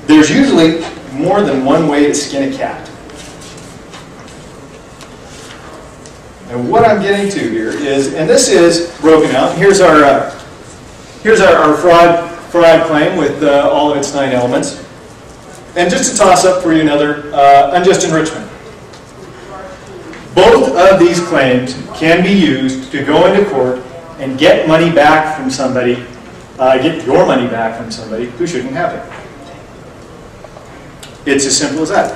there's usually more than one way to skin a cat. And what I'm getting to here is, and this is broken out. Here's our fraud claim with all of its 9 elements. And just to toss up for you another, unjust enrichment. Both of these claims can be used to go into court and get money back from somebody, get your money back from somebody who shouldn't have it. It's as simple as that.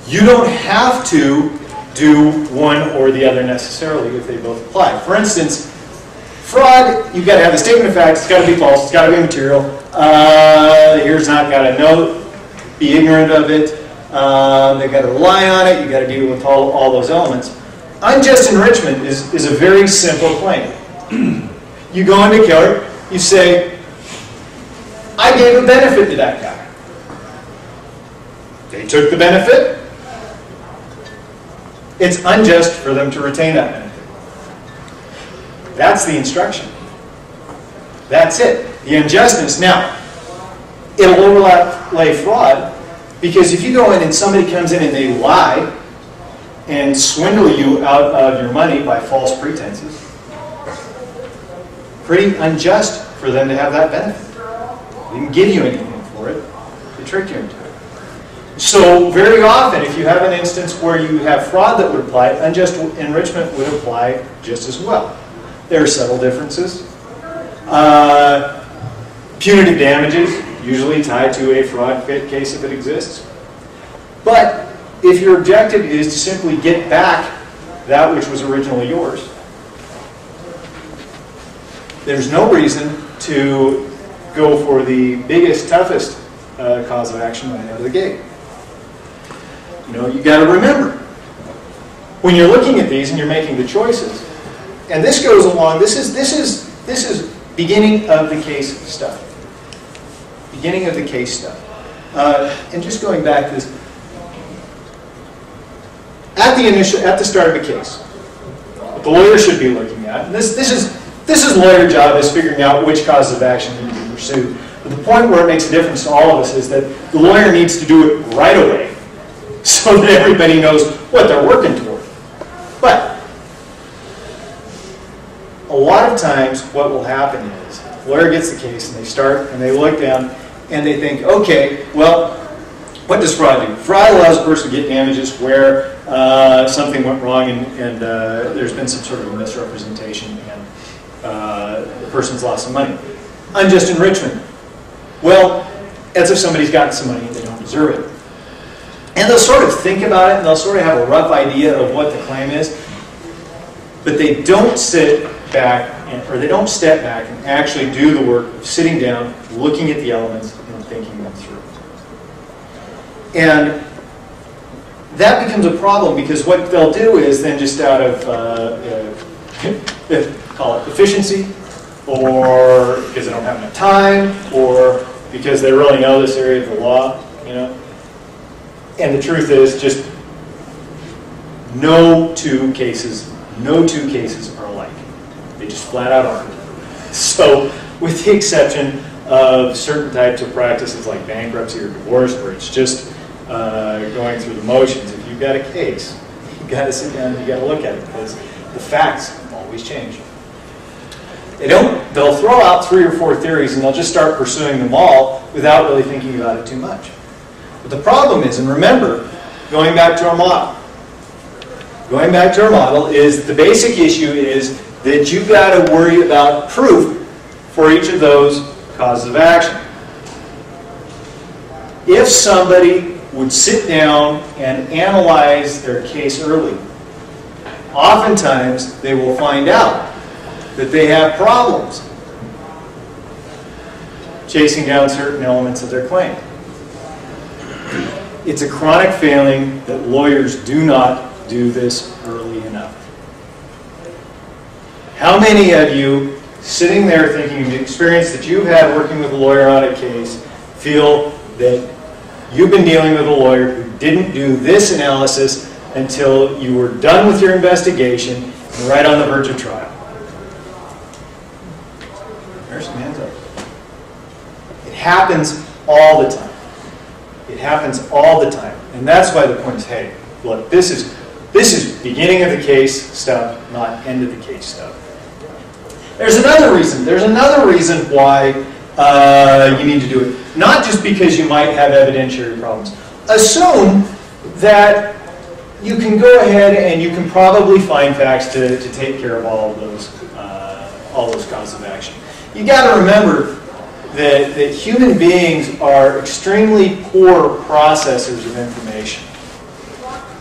You don't have to do one or the other necessarily if they both apply. For instance, fraud, you've got to have the statement of facts, it's got to be false, it's got to be material, the hearer's not got to know, be ignorant of it, they've got to rely on it, you've got to deal with all those elements. Unjust enrichment is a very simple claim. You go into court, you say, I gave a benefit to that guy. They took the benefit. It's unjust for them to retain that benefit. That's the instruction. That's it. The unjustness. Now, it'll overlay fraud, because if you go in and somebody comes in and they lie and swindle you out of your money by false pretenses, pretty unjust for them to have that benefit. They didn't give you anything for it. They tricked you into it. So very often, if you have an instance where you have fraud that would apply, unjust enrichment would apply just as well. There are subtle differences. Punitive damages, usually tied to a fraud case if it exists. But if your objective is to simply get back that which was originally yours, there's no reason to go for the biggest, toughest cause of action right out of the gate. You know, you got to remember, when you're looking at these and you're making the choices, and this goes along, this is beginning of the case stuff. Beginning of the case stuff. And just going back to this, at the start of a case, what the lawyer should be looking at, and this is lawyer job, is figuring out which causes of action need to be pursued. But the point where it makes a difference to all of us is that the lawyer needs to do it right away, so that everybody knows what they're working toward. But a lot of times what will happen is the lawyer gets the case and they start and they look down and they think, okay, well, what does fraud do? Fraud allows a person to get damages where something went wrong and there's been some sort of a misrepresentation and the person's lost some money. Unjust enrichment. Well, as if somebody's gotten some money and they don't deserve it. And they'll sort of think about it and they'll sort of have a rough idea of what the claim is, but they don't sit back or they don't step back and actually do the work of sitting down, looking at the elements and thinking them through. And that becomes a problem because what they'll do is then just out of call it efficiency, or because they don't have enough time, or because they really know this area of the law, you know. And the truth is, just no two cases are alike. They just flat out aren't. So, with the exception of certain types of practices like bankruptcy or divorce, where it's just going through the motions, if you've got a case, you've got to sit down and you've got to look at it because the facts always change. They'll throw out 3 or 4 theories and they'll just start pursuing them all without really thinking about it too much. But the problem is, and remember, going back to our model is the basic issue is that you've got to worry about proof for each of those causes of action. If somebody would sit down and analyze their case early, oftentimes they will find out that they have problems chasing down certain elements of their claim. It's a chronic failing that lawyers do not do this early enough. How many of you, sitting there thinking of the experience that you've had working with a lawyer on a case, feel that you've been dealing with a lawyer who didn't do this analysis until you were done with your investigation and right on the verge of trial? There's some hands up. It happens all the time. It happens all the time. And that's why the point is, hey, look, this is beginning of the case stuff, not end of the case stuff. There's another reason. There's another reason why you need to do it. Not just because you might have evidentiary problems. Assume that you can go ahead and you can probably find facts to take care of all those causes of action. You got to remember that human beings are extremely poor processors of information.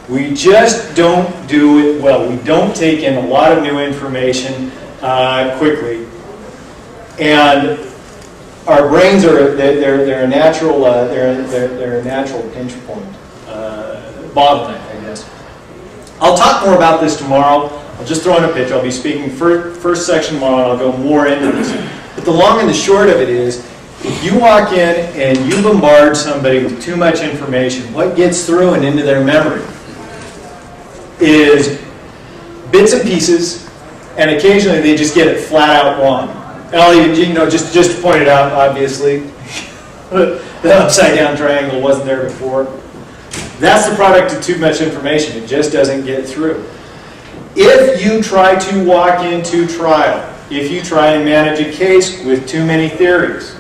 We just don't do it well. We don't take in a lot of new information quickly, and our brains are they're a natural they're a natural pinch point, bottleneck, I guess. I'll talk more about this tomorrow. I'll just throw in a pitch. I'll be speaking first section tomorrow, and I'll go more into this. But the long and the short of it is, if you walk in and you bombard somebody with too much information, what gets through and into their memory is bits and pieces, and occasionally they just get it flat out wrong. And I'll even, just to point it out, obviously, the upside down triangle wasn't there before. That's the product of too much information. It just doesn't get through. If you try to walk into trial, if you try and manage a case with too many theories,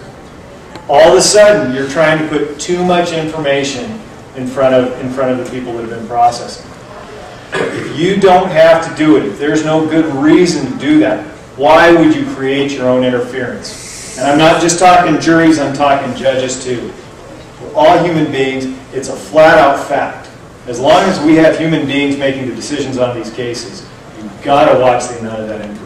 all of a sudden you're trying to put too much information in front of the people that have been processing. If you don't have to do it, if there's no good reason to do that, why would you create your own interference? And I'm not just talking juries, I'm talking judges too. We're all human beings. It's a flat-out fact. As long as we have human beings making the decisions on these cases, you've got to watch the amount of that information.